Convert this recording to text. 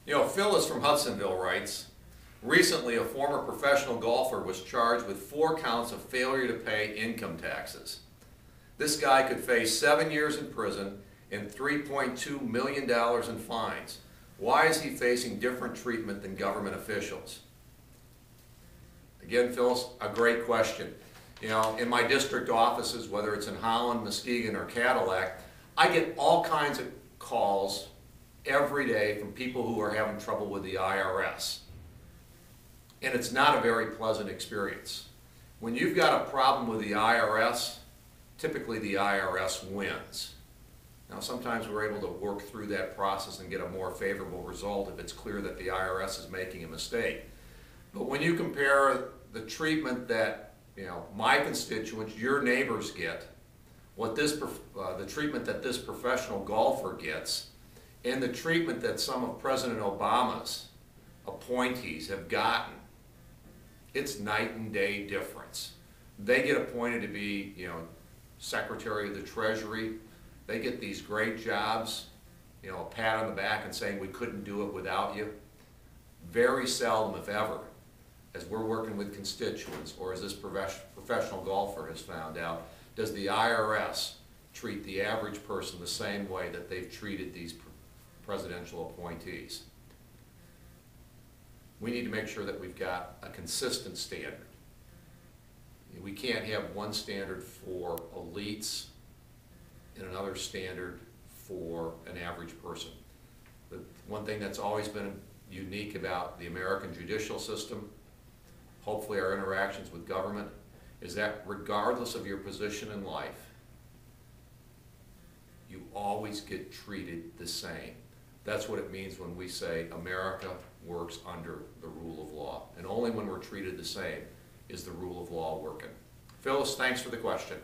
You know, Phyllis from Hudsonville writes, recently a former professional golfer was charged with 4 counts of failure to pay income taxes. This guy could face 7 years in prison and $3.2 million in fines. Why is he facing different treatment than government officials? Again, Phyllis, a great question. You know, in my district offices, whether it's in Holland, Muskegon, or Cadillac, I get all kinds of calls every day from people who are having trouble with the IRS. And it's not a very pleasant experience. When you've got a problem with the IRS, typically the IRS wins. Now, sometimes we're able to work through that process and get a more favorable result if it's clear that the IRS is making a mistake. But when you compare the treatment that, you know, my constituents, your neighbors get, the treatment that this professional golfer gets, and the treatment that some of President Obama's appointees have gotten, it's night and day difference. They get appointed to be, you know, Secretary of the Treasury. They get these great jobs, you know, a pat on the back and saying we couldn't do it without you. Very seldom, if ever, as we're working with constituents or as this professional golfer has found out, does the IRS treat the average person the same way that they've treated these presidential appointees. We need to make sure that we've got a consistent standard. We can't have one standard for elites and another standard for an average person. The one thing that's always been unique about the American judicial system, hopefully our interactions with government, is that regardless of your position in life, you always get treated the same. That's what it means when we say America works under the rule of law. And only when we're treated the same is the rule of law working. Phyllis, thanks for the question.